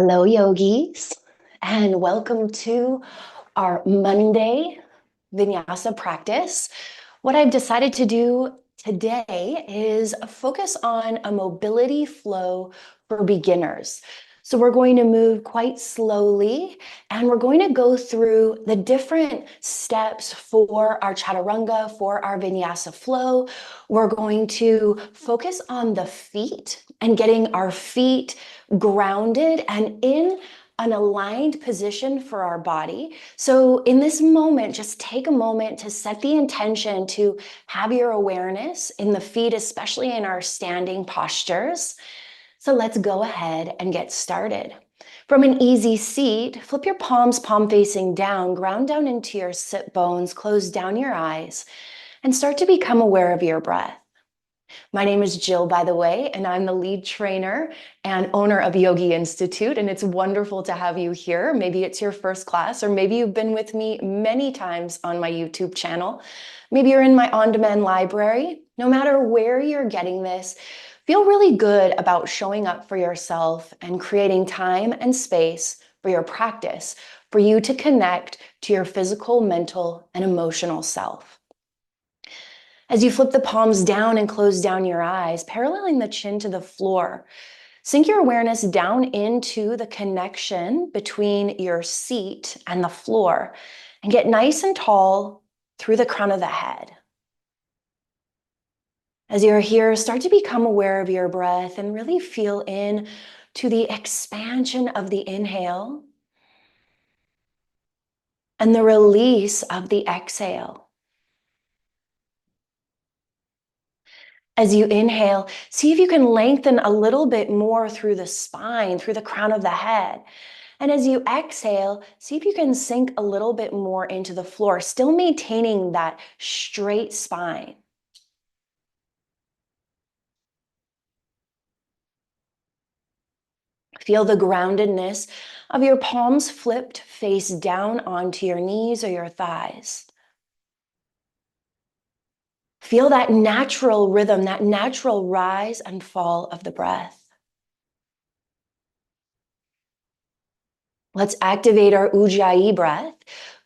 Hello, yogis, and welcome to our Monday Vinyasa practice. What I've decided to do today is focus on a mobility flow for beginners. So we're going to move quite slowly and we're going to go through the different steps for our Chaturanga, for our Vinyasa flow. We're going to focus on the feet and getting our feet grounded and in an aligned position for our body. So in this moment, just take a moment to set the intention to have your awareness in the feet, especially in our standing postures. So let's go ahead and get started. From an easy seat, flip your palms palm facing down, ground down into your sit bones, close down your eyes, and start to become aware of your breath. My name is Jill, by the way, and I'm the lead trainer and owner of Yogi Institute, and it's wonderful to have you here. Maybe it's your first class, or maybe you've been with me many times on my YouTube channel. Maybe you're in my on-demand library. No matter where you're getting this, feel really good about showing up for yourself and creating time and space for your practice, for you to connect to your physical, mental, and emotional self. As you flip the palms down and close down your eyes, paralleling the chin to the floor, sink your awareness down into the connection between your seat and the floor and get nice and tall through the crown of the head. As you're here, start to become aware of your breath and really feel in to the expansion of the inhale and the release of the exhale. As you inhale, see if you can lengthen a little bit more through the spine, through the crown of the head. And as you exhale, see if you can sink a little bit more into the floor, still maintaining that straight spine. Feel the groundedness of your palms flipped face down onto your knees or your thighs. Feel that natural rhythm, that natural rise and fall of the breath. Let's activate our Ujjayi breath.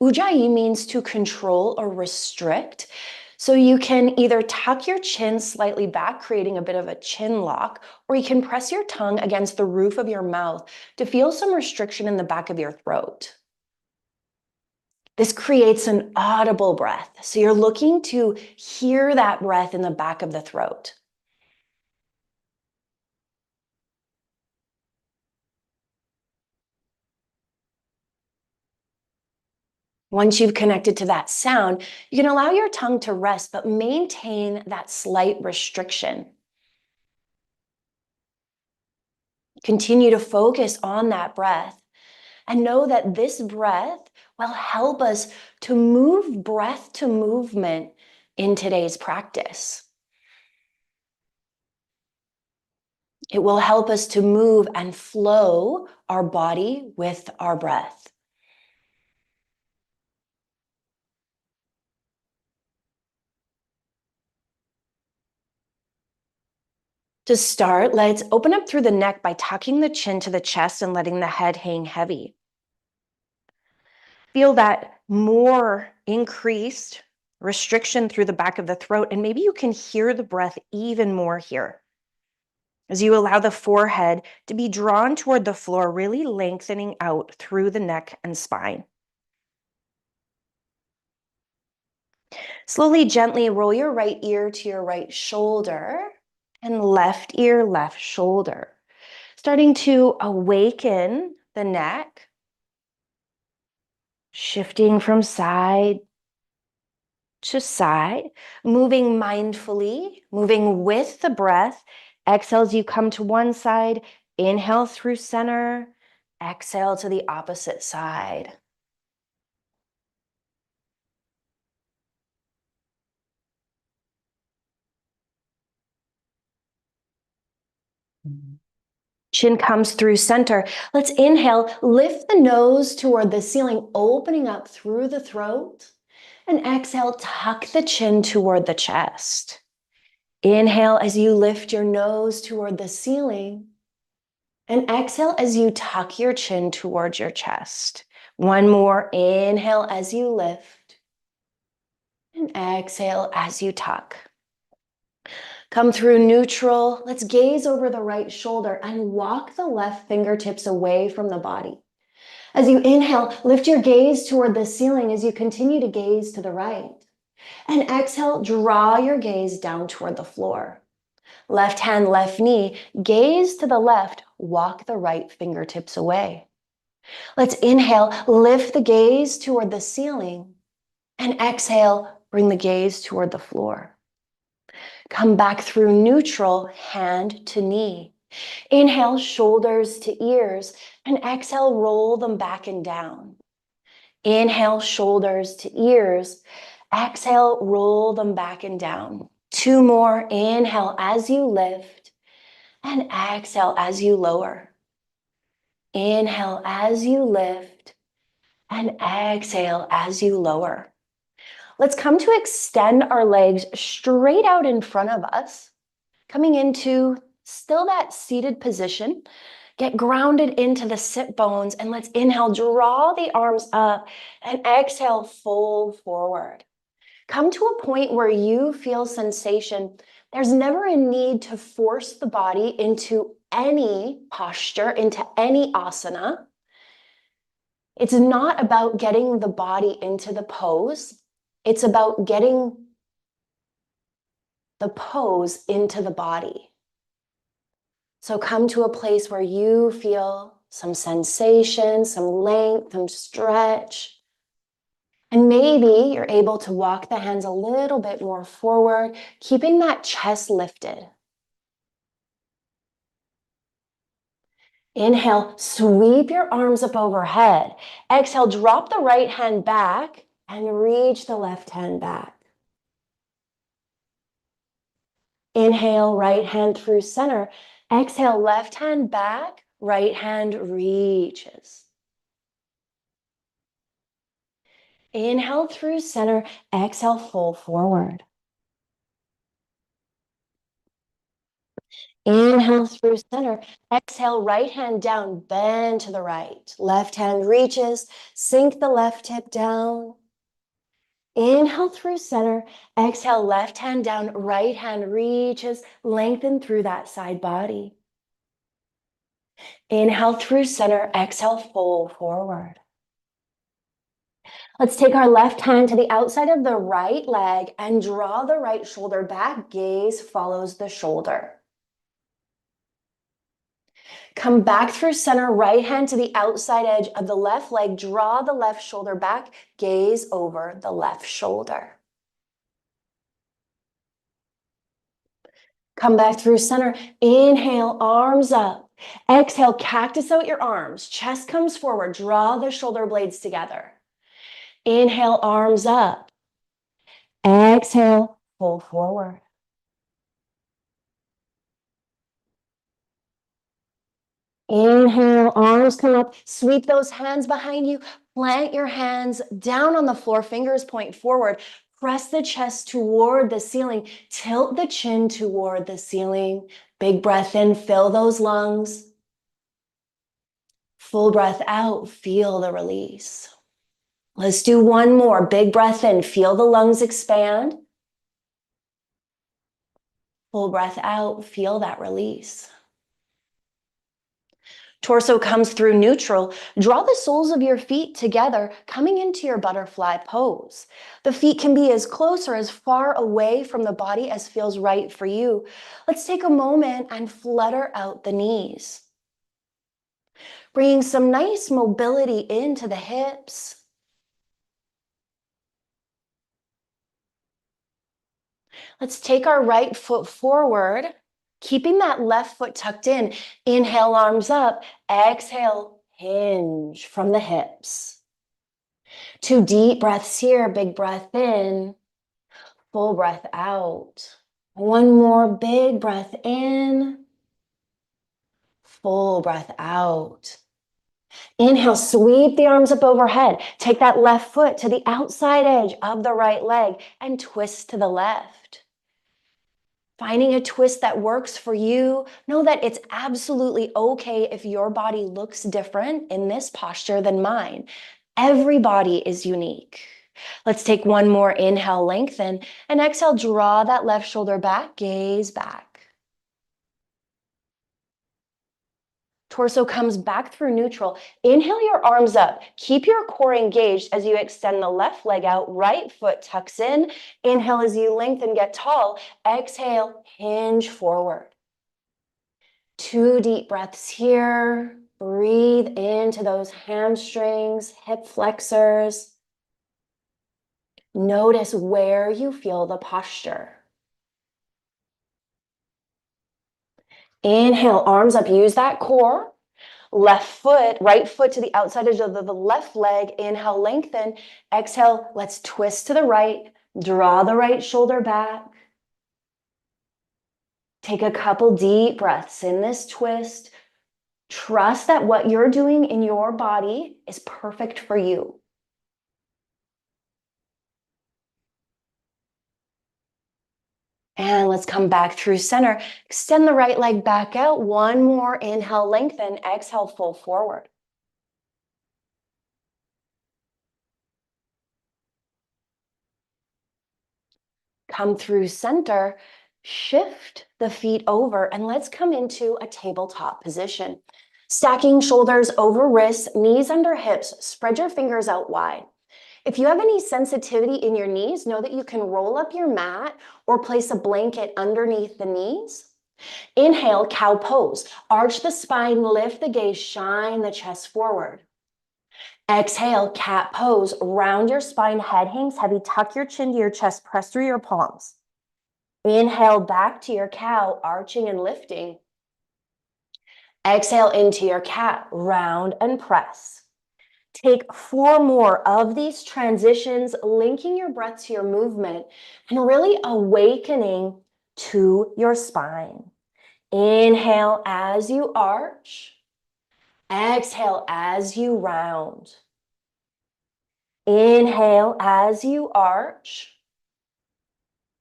Ujjayi means to control or restrict. So you can either tuck your chin slightly back, creating a bit of a chin lock, or you can press your tongue against the roof of your mouth to feel some restriction in the back of your throat. This creates an audible breath. So you're looking to hear that breath in the back of the throat. Once you've connected to that sound, you can allow your tongue to rest, but maintain that slight restriction. Continue to focus on that breath and know that this breath will help us to move breath to movement in today's practice. It will help us to move and flow our body with our breath. To start, let's open up through the neck by tucking the chin to the chest and letting the head hang heavy. Feel that more increased restriction through the back of the throat, and maybe you can hear the breath even more here. As you allow the forehead to be drawn toward the floor, really lengthening out through the neck and spine. Slowly, gently roll your right ear to your right shoulder and left ear, left shoulder. Starting to awaken the neck, shifting from side to side, moving mindfully, moving with the breath. Exhale as you come to one side, inhale through center, exhale to the opposite side. Chin comes through center. Let's inhale, lift the nose toward the ceiling, opening up through the throat. And exhale, tuck the chin toward the chest. Inhale as you lift your nose toward the ceiling. And exhale as you tuck your chin towards your chest. One more. Inhale as you lift. And exhale as you tuck. Come through neutral. Let's gaze over the right shoulder and walk the left fingertips away from the body. As you inhale, lift your gaze toward the ceiling as you continue to gaze to the right. And exhale, draw your gaze down toward the floor. Left hand, left knee, gaze to the left, walk the right fingertips away. Let's inhale, lift the gaze toward the ceiling. And exhale, bring the gaze toward the floor. Come back through neutral, hand to knee. Inhale, shoulders to ears, and exhale, roll them back and down. Inhale, shoulders to ears. Exhale, roll them back and down. Two more. Inhale as you lift, and exhale as you lower. Inhale as you lift, and exhale as you lower. Let's come to extend our legs straight out in front of us, coming into still that seated position. Get grounded into the sit bones, and let's inhale, draw the arms up, and exhale, fold forward. Come to a point where you feel sensation. There's never a need to force the body into any posture, into any asana. It's not about getting the body into the pose. It's about getting the pose into the body. So come to a place where you feel some sensation, some length, some stretch. And maybe you're able to walk the hands a little bit more forward, keeping that chest lifted. Inhale, sweep your arms up overhead. Exhale, drop the right hand back and reach the left hand back. Inhale, right hand through center. Exhale, left hand back, right hand reaches. Inhale through center. Exhale, fold forward. Inhale through center. Exhale, right hand down, bend to the right. Left hand reaches, sink the left hip down. Inhale through center. Exhale, left hand down, right hand reaches, lengthen through that side body. Inhale through center. Exhale, fold forward. Let's take our left hand to the outside of the right leg and draw the right shoulder back. Gaze follows the shoulder. Come back through center, right hand to the outside edge of the left leg. Draw the left shoulder back. Gaze over the left shoulder. Come back through center. Inhale, arms up. Exhale, cactus out your arms. Chest comes forward. Draw the shoulder blades together. Inhale, arms up. Exhale, fold forward. Inhale, arms come up. Sweep those hands behind you. Plant your hands down on the floor. Fingers point forward. Press the chest toward the ceiling. Tilt the chin toward the ceiling. Big breath in, fill those lungs. Full breath out, feel the release. Let's do one more. Big breath in, feel the lungs expand. Full breath out, feel that release. Torso comes through neutral. Draw the soles of your feet together, coming into your butterfly pose. The feet can be as close or as far away from the body as feels right for you. Let's take a moment and flutter out the knees. Bringing some nice mobility into the hips. Let's take our right foot forward, keeping that left foot tucked in. Inhale, arms up. Exhale, hinge from the hips. 2 deep breaths here. Big breath in. Full breath out. One more big breath in. Full breath out. Inhale, sweep the arms up overhead. Take that left foot to the outside edge of the right leg and twist to the left. finding a twist that works for you. Know that it's absolutely okay if your body looks different in this posture than mine. Every body is unique. Let's take one more inhale, lengthen, and exhale, draw that left shoulder back, gaze back. Torso comes back through neutral. Inhale your arms up. Keep your core engaged as you extend the left leg out. Right foot tucks in. Inhale as you lengthen, get tall. Exhale, hinge forward. 2 deep breaths here. Breathe into those hamstrings, hip flexors. Notice where you feel the posture. Inhale, arms up. Use that core. Left foot, right foot to the outside edge of the left leg. Inhale, lengthen. Exhale, let's twist to the right. Draw the right shoulder back. Take a couple deep breaths in this twist. Trust that what you're doing in your body is perfect for you. And let's come back through center. Extend the right leg back out. One more inhale, lengthen. Exhale, fold forward. Come through center, shift the feet over, and let's come into a tabletop position. Stacking shoulders over wrists, knees under hips, spread your fingers out wide. If you have any sensitivity in your knees, know that you can roll up your mat or place a blanket underneath the knees. Inhale, cow pose. Arch the spine, lift the gaze, shine the chest forward. Exhale, cat pose. Round your spine, head hangs heavy, tuck your chin to your chest, press through your palms. Inhale back to your cow, arching and lifting. Exhale into your cat, round and press. Take 4 more of these transitions, linking your breath to your movement and really awakening to your spine. Inhale as you arch. Exhale as you round. Inhale as you arch.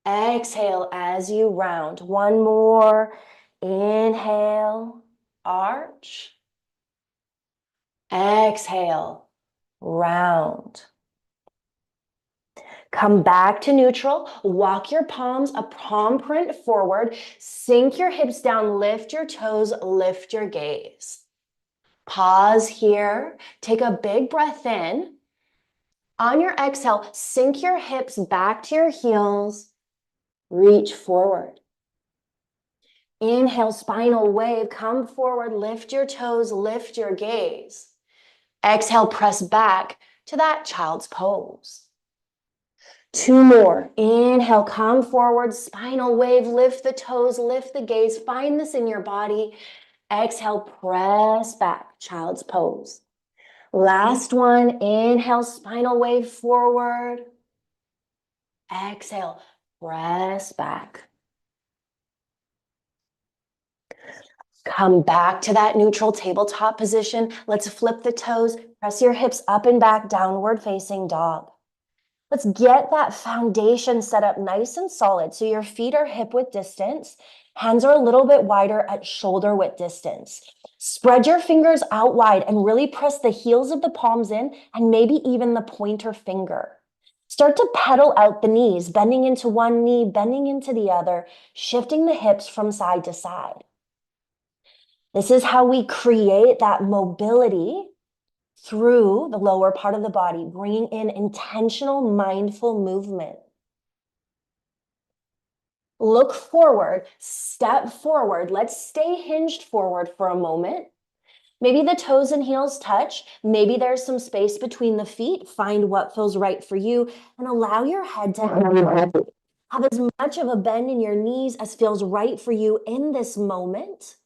Exhale as you round. One more. Inhale, arch. Exhale, round. Come back to neutral. Walk your palms a palm print forward. Sink your hips down. Lift your toes. Lift your gaze. Pause here. Take a big breath in. On your exhale, sink your hips back to your heels. Reach forward. Inhale, spinal wave. Come forward. Lift your toes. Lift your gaze. Exhale, press back to that child's pose. 2 more. Inhale, come forward. Spinal wave. Lift the toes. Lift the gaze. Find this in your body. Exhale, press back. Child's pose. Last one. Inhale, spinal wave forward. Exhale, press back. Come back to that neutral tabletop position. Let's flip the toes. Press your hips up and back, downward facing dog. Let's get that foundation set up nice and solid. So your feet are hip width distance. Hands are a little bit wider at shoulder width distance. Spread your fingers out wide and really press the heels of the palms in and maybe even the pointer finger. Start to pedal out the knees, bending into one knee, bending into the other, shifting the hips from side to side. This is how we create that mobility through the lower part of the body, bringing in intentional, mindful movement. Look forward, step forward. Let's stay hinged forward for a moment. Maybe the toes and heels touch. Maybe there's some space between the feet. Find what feels right for you and allow your head to have as much of a bend in your knees as feels right for you in this moment.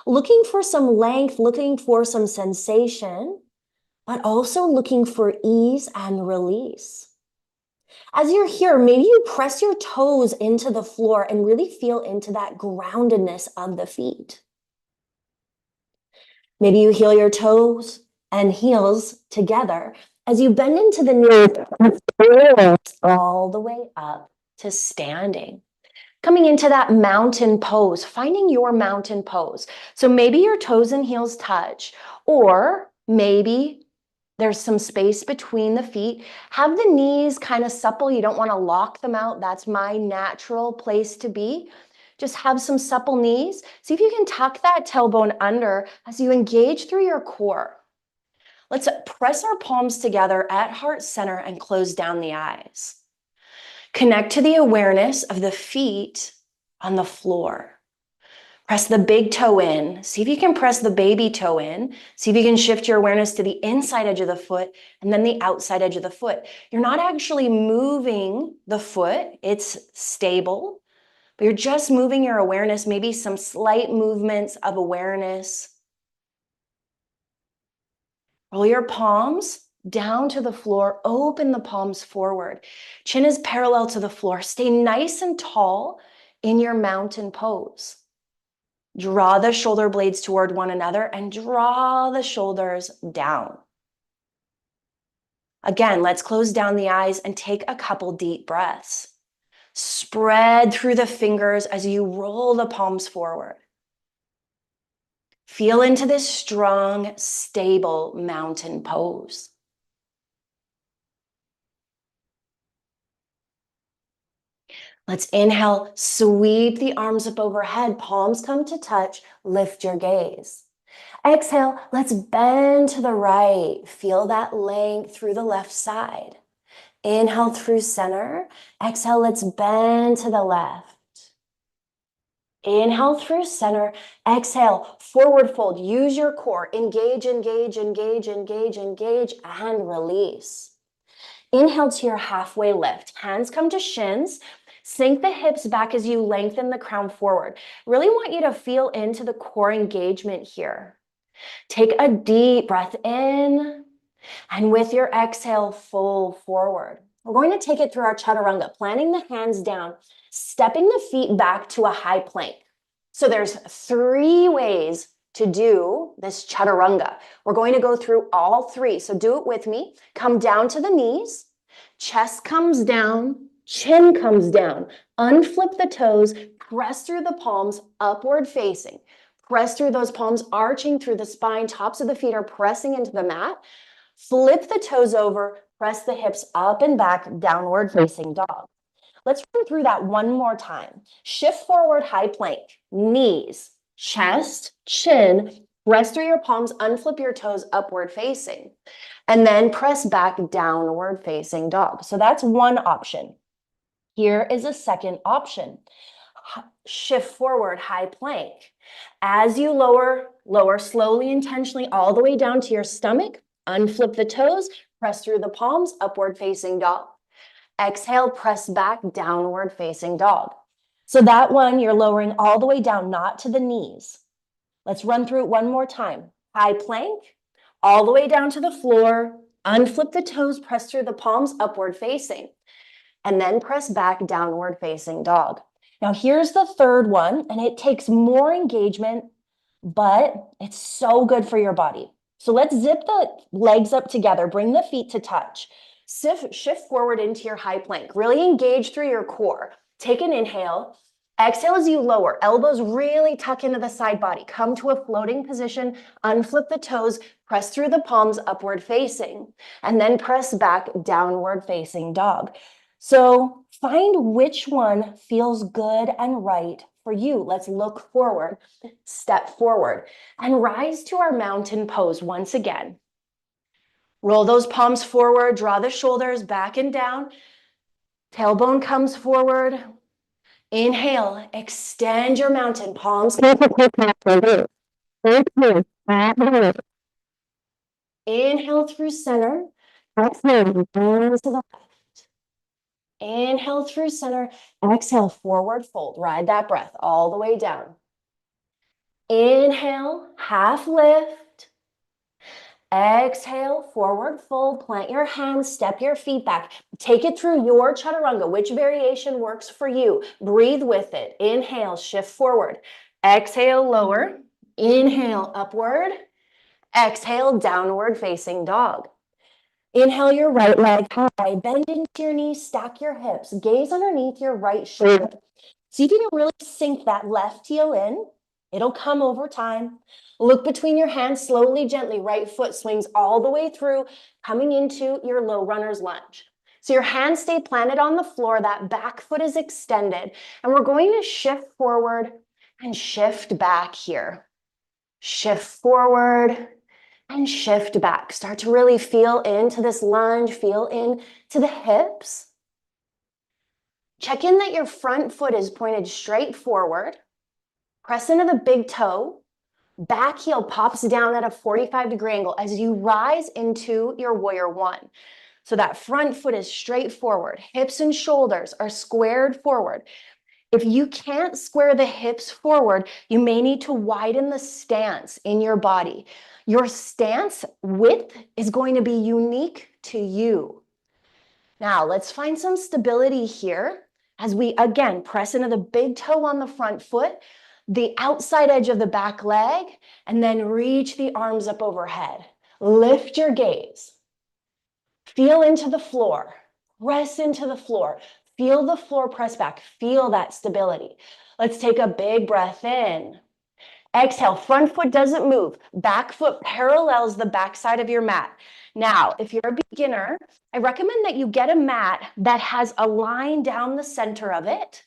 Looking for some length, looking for some sensation, but also looking for ease and release. As you're here, maybe you press your toes into the floor and really feel into that groundedness of the feet. Maybe you heel your toes and heels together as you bend into the knees all the way up to standing. Coming into that mountain pose, finding your mountain pose. So maybe your toes and heels touch, or maybe there's some space between the feet. Have the knees kind of supple. You don't want to lock them out. That's my natural place to be. Just have some supple knees. See if you can tuck that tailbone under as you engage through your core. Let's press our palms together at heart center and close down the eyes. Connect to the awareness of the feet on the floor. Press the big toe in. See if you can press the baby toe in. See if you can shift your awareness to the inside edge of the foot and then the outside edge of the foot. You're not actually moving the foot. It's stable, but you're just moving your awareness, maybe some slight movements of awareness. Roll your palms down to the floor. Open the palms forward. Chin is parallel to the floor. Stay nice and tall in your mountain pose. Draw the shoulder blades toward one another and draw the shoulders down. Again, let's close down the eyes and take a couple deep breaths. Spread through the fingers as you roll the palms forward. Feel into this strong, stable mountain pose. Let's inhale, sweep the arms up overhead, palms come to touch, lift your gaze. Exhale, let's bend to the right. Feel that length through the left side. Inhale through center. Exhale, let's bend to the left. Inhale through center. Exhale, forward fold. Use your core. Engage, engage, engage, engage, engage, and release. Inhale to your halfway lift. Hands come to shins. Sink the hips back as you lengthen the crown forward. Really want you to feel into the core engagement here. Take a deep breath in, and with your exhale, fold forward. We're going to take it through our chaturanga, planting the hands down, stepping the feet back to a high plank. So there's 3 ways to do this chaturanga. We're going to go through all 3. So do it with me. Come down to the knees, chest comes down, chin comes down. Unflip the toes, press through the palms, upward facing. Press through those palms, arching through the spine. Tops of the feet are pressing into the mat. Flip the toes over, press the hips up and back, downward facing dog. Let's run through that one more time. Shift forward, high plank, knees, chest, chin, press through your palms, unflip your toes, upward facing, and then press back, downward facing dog. So that's one option. Here is a second option. Shift forward, high plank. As you lower slowly, intentionally, all the way down to your stomach, unflip the toes, press through the palms, upward facing dog. Exhale, press back, downward facing dog. So that one, you're lowering all the way down, not to the knees. Let's run through it one more time. High plank, all the way down to the floor, unflip the toes, press through the palms, upward facing, and then press back, downward facing dog. Now here's the third one, and it takes more engagement, but it's so good for your body. So let's zip the legs up together, bring the feet to touch. Shift forward into your high plank. Really engage through your core. Take an inhale. Exhale as you lower. Elbows really tuck into the side body. Come to a floating position. Unflip the toes. Press through the palms, upward facing. And then press back, downward facing dog. So find which one feels good and right for you. Let's look forward, step forward, and rise to our mountain pose once again. Roll those palms forward, draw the shoulders back and down. Tailbone comes forward. Inhale, extend your mountain, palms. Inhale through center. Exhale, hands to the left. Inhale through center. Exhale, forward fold. Ride that breath all the way down. Inhale, half lift. Exhale, forward fold, plant your hands, step your feet back. Take it through your chaturanga, which variation works for you. Breathe with it. Inhale, shift forward. Exhale, lower. Inhale, upward. Exhale, downward facing dog. Inhale your right leg high, bend into your knees, stack your hips, gaze underneath your right shoulder. See if you can really sink that left heel in. It'll come over time. Look between your hands slowly, gently. Right foot swings all the way through, coming into your low runner's lunge. So your hands stay planted on the floor. That back foot is extended. And we're going to shift forward and shift back here. Shift forward and shift back. Start to really feel into this lunge. Feel into the hips. Check in that your front foot is pointed straight forward. Press into the big toe. Back heel pops down at a 45-degree angle as you rise into your warrior one. So that front foot is straight forward. Hips and shoulders are squared forward. If you can't square the hips forward, you may need to widen the stance in your body. Your stance width is going to be unique to you. Now, let's find some stability here as we, again, press into the big toe on the front foot, the outside edge of the back leg, and then reach the arms up overhead. Lift your gaze. Feel into the floor. Press into the floor. Feel the floor press back. Feel that stability. Let's take a big breath in. Exhale, front foot doesn't move. Back foot parallels the backside of your mat. Now, if you're a beginner, I recommend that you get a mat that has a line down the center of it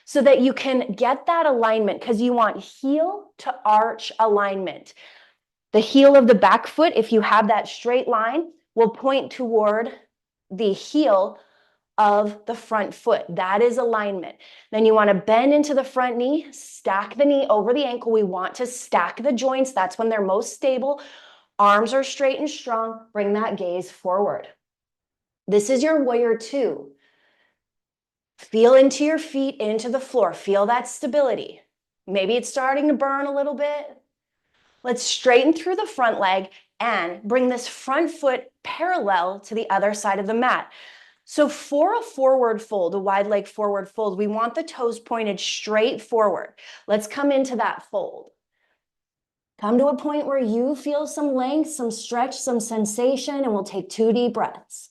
so that you can get that alignment because you want heel to arch alignment. The heel of the back foot, if you have that straight line, will point toward the heel of the front foot. That is alignment. Then you want to bend into the front knee, stack the knee over the ankle. We want to stack the joints. That's when they're most stable. Arms are straight and strong. Bring that gaze forward. This is your warrior two. Feel into your feet, into the floor. Feel that stability. Maybe it's starting to burn a little bit. Let's straighten through the front leg and bring this front foot parallel to the other side of the mat. So for a forward fold, a wide leg forward fold, we want the toes pointed straight forward. Let's come into that fold. Come to a point where you feel some length, some stretch, some sensation, and we'll take 2 deep breaths.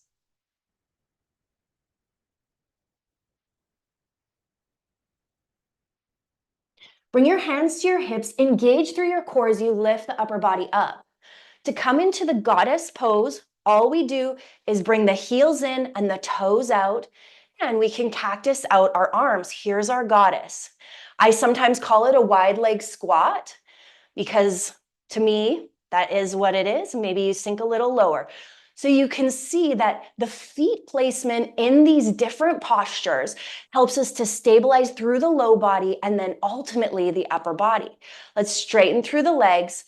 Bring your hands to your hips, engage through your core as you lift the upper body up. To come into the goddess pose, all we do is bring the heels in and the toes out, and we can cactus out our arms. Here's our goddess. I sometimes call it a wide leg squat because to me, that is what it is. Maybe you sink a little lower. So you can see that the feet placement in these different postures helps us to stabilize through the low body and then ultimately the upper body. Let's straighten through the legs.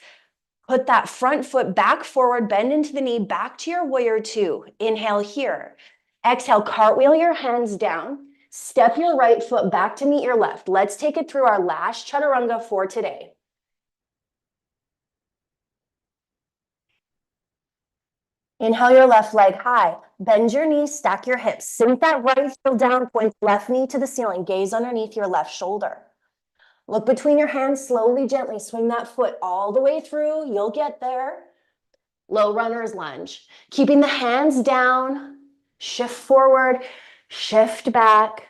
Put that front foot back forward, bend into the knee, back to your warrior two. Inhale here. Exhale, cartwheel your hands down. Step your right foot back to meet your left. Let's take it through our last chaturanga for today. Inhale your left leg high. Bend your knees, stack your hips. Sink that right heel down, point left knee to the ceiling. Gaze underneath your left shoulder. Look between your hands, slowly, gently. Swing that foot all the way through. You'll get there. Low runner's lunge. Keeping the hands down. Shift forward. Shift back.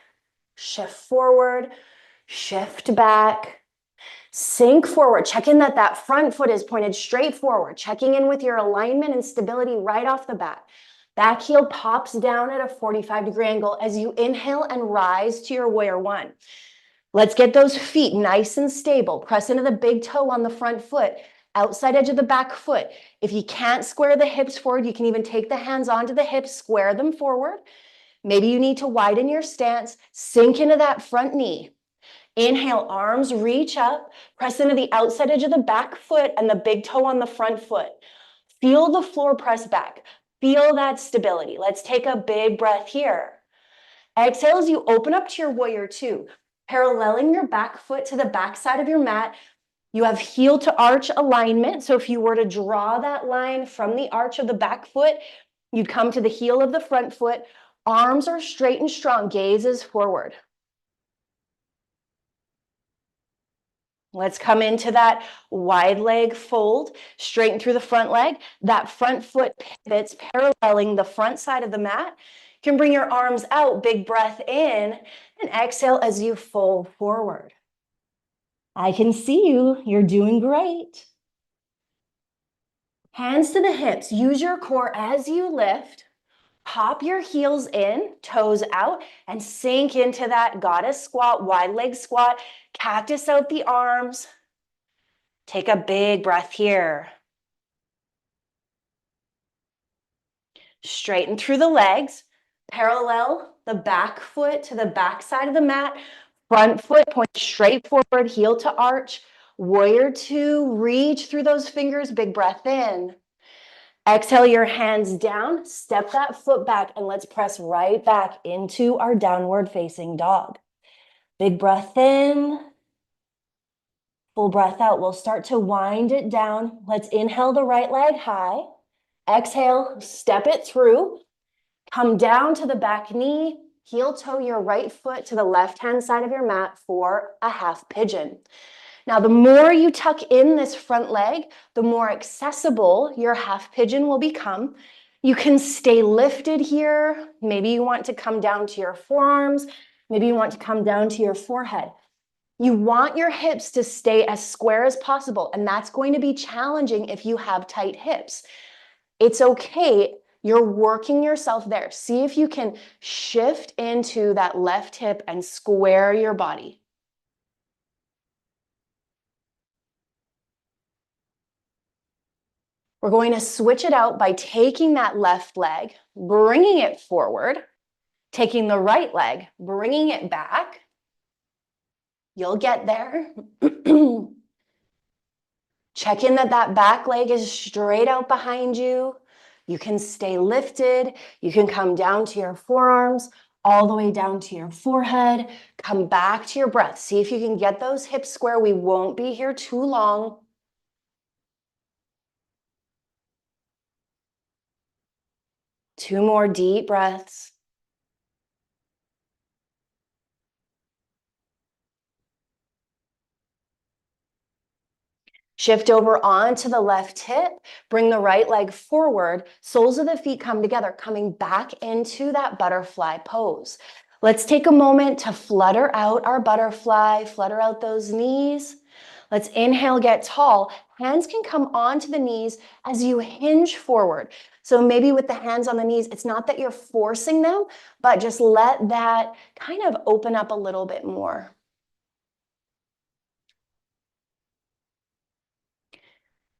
Shift forward. Shift back. Sink forward. Check in that front foot is pointed straight forward. Checking in with your alignment and stability right off the bat. Back heel pops down at a 45-degree angle as you inhale and rise to your warrior one. Let's get those feet nice and stable. Press into the big toe on the front foot, outside edge of the back foot. If you can't square the hips forward, you can even take the hands onto the hips, square them forward. Maybe you need to widen your stance, sink into that front knee. Inhale, arms reach up, press into the outside edge of the back foot and the big toe on the front foot. Feel the floor press back. Feel that stability. Let's take a big breath here. Exhale as you open up to your warrior two. Paralleling your back foot to the back side of your mat, you have heel to arch alignment. So if you were to draw that line from the arch of the back foot, you'd come to the heel of the front foot. Arms are straight and strong, gaze is forward. Let's come into that wide leg fold, straighten through the front leg. That front foot pivots, paralleling the front side of the mat. You can bring your arms out, big breath in, and exhale as you fold forward. I can see you. You're doing great. Hands to the hips. Use your core as you lift. Pop your heels in, toes out, and sink into that goddess squat, wide leg squat. Cactus out the arms. Take a big breath here. Straighten through the legs. Parallel the back foot to the back side of the mat. Front foot point straight forward, heel to arch. Warrior two, reach through those fingers, big breath in. Exhale your hands down, step that foot back, and let's press right back into our downward facing dog. Big breath in, full breath out. We'll start to wind it down. Let's inhale the right leg high. Exhale, step it through. Come down to the back knee, heel toe your right foot to the left-hand side of your mat for a half pigeon. Now, the more you tuck in this front leg, the more accessible your half pigeon will become. You can stay lifted here. Maybe you want to come down to your forearms. Maybe you want to come down to your forehead. You want your hips to stay as square as possible, and that's going to be challenging if you have tight hips. It's okay. You're working yourself there. See if you can shift into that left hip and square your body. We're going to switch it out by taking that left leg, bringing it forward, taking the right leg, bringing it back. You'll get there. Check in that back leg is straight out behind you. You can stay lifted. You can come down to your forearms, all the way down to your forehead. Come back to your breath. See if you can get those hips square. We won't be here too long. Two more deep breaths. Shift over onto the left hip, bring the right leg forward, soles of the feet come together, coming back into that butterfly pose. Let's take a moment to flutter out our butterfly, flutter out those knees. Let's inhale, get tall. Hands can come onto the knees as you hinge forward. So maybe with the hands on the knees, it's not that you're forcing them, but just let that kind of open up a little bit more.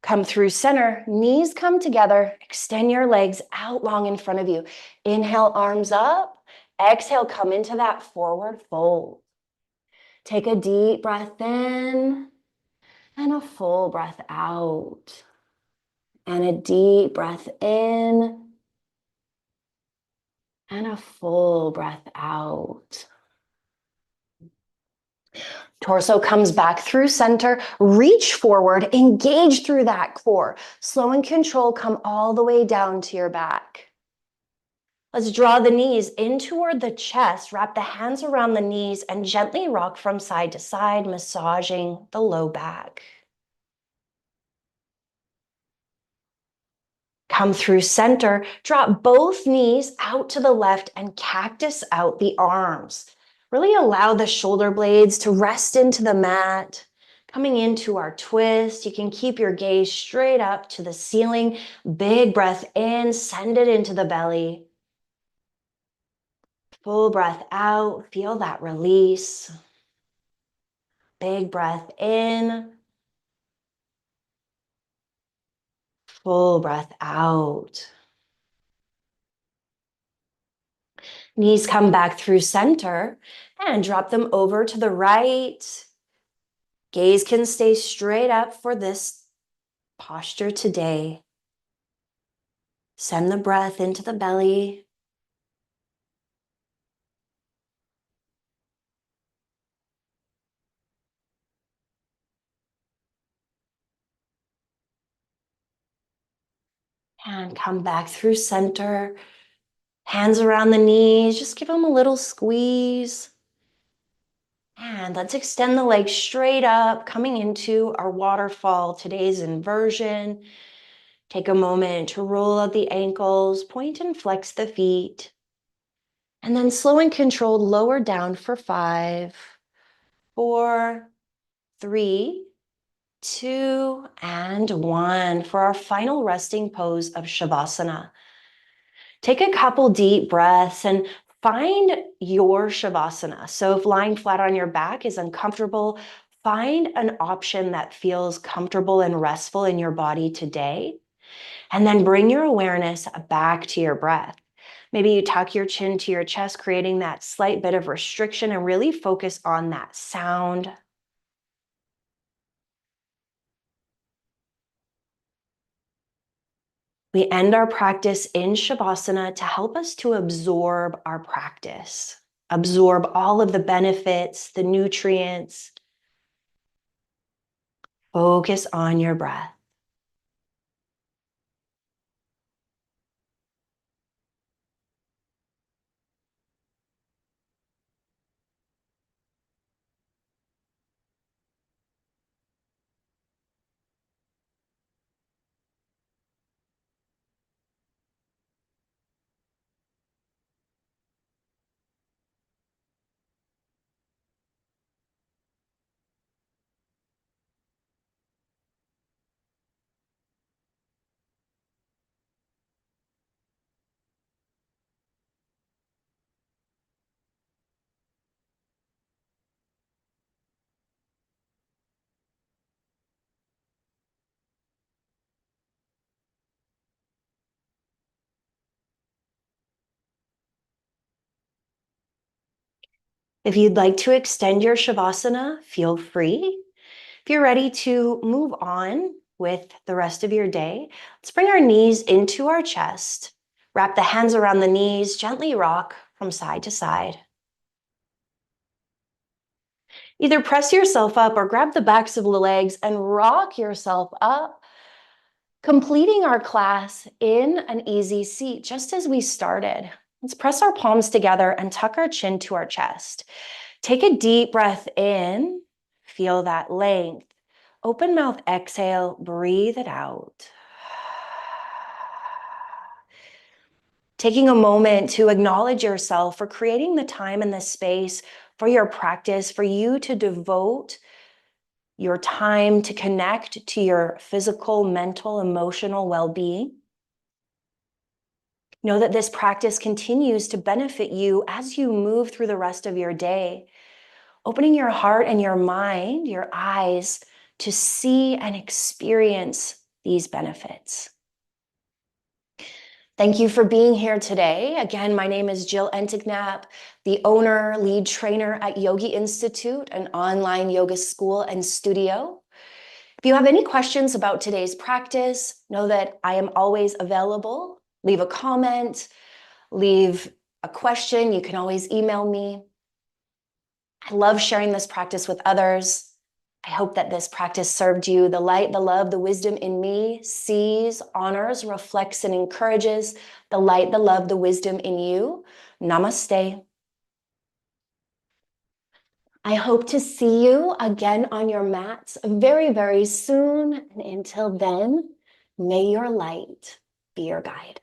Come through center, knees come together, extend your legs out long in front of you. Inhale, arms up. Exhale, come into that forward fold. Take a deep breath in and a full breath out. And a deep breath in and a full breath out. Torso comes back through center, reach forward, engage through that core. Slow and control, come all the way down to your back. Let's draw the knees in toward the chest, wrap the hands around the knees, and gently rock from side to side, massaging the low back. Come through center, drop both knees out to the left and cactus out the arms. Really allow the shoulder blades to rest into the mat. Coming into our twist, you can keep your gaze straight up to the ceiling. Big breath in, send it into the belly. Full breath out, feel that release. Big breath in. Full breath out. Knees come back through center and drop them over to the right. Gaze can stay straight up for this posture today. Send the breath into the belly. And come back through center. Hands around the knees. Just give them a little squeeze. And let's extend the legs straight up, coming into our waterfall, today's inversion. Take a moment to roll out the ankles, point and flex the feet. And then slow and controlled, lower down for 5, 4, 3, 2, and 1 for our final resting pose of Shavasana. Take a couple deep breaths and find your Shavasana. So if lying flat on your back is uncomfortable, find an option that feels comfortable and restful in your body today. And then bring your awareness back to your breath. Maybe you tuck your chin to your chest, creating that slight bit of restriction, and really focus on that sound. We end our practice in Shavasana to help us to absorb our practice, absorb all of the benefits, the nutrients. Focus on your breath. If you'd like to extend your Shavasana, feel free. If you're ready to move on with the rest of your day, let's bring our knees into our chest. Wrap the hands around the knees, gently rock from side to side. Either press yourself up or grab the backs of the legs and rock yourself up, completing our class in an easy seat, just as we started. Let's press our palms together and tuck our chin to our chest. Take a deep breath in, feel that length. Open mouth, exhale, breathe it out. Taking a moment to acknowledge yourself for creating the time and the space for your practice, for you to devote your time to connect to your physical, mental, emotional well-being. Know that this practice continues to benefit you as you move through the rest of your day, opening your heart and your mind, your eyes, to see and experience these benefits. Thank you for being here today. Again, my name is Jill Entignap, the owner, lead trainer at Yogi Institute, an online yoga school and studio. If you have any questions about today's practice, know that I am always available. Leave a comment, leave a question. You can always email me. I love sharing this practice with others. I hope that this practice served you. The light, the love, the wisdom in me sees, honors, reflects, and encourages the light, the love, the wisdom in you. Namaste. I hope to see you again on your mats very, very soon. And until then, may your light be your guide.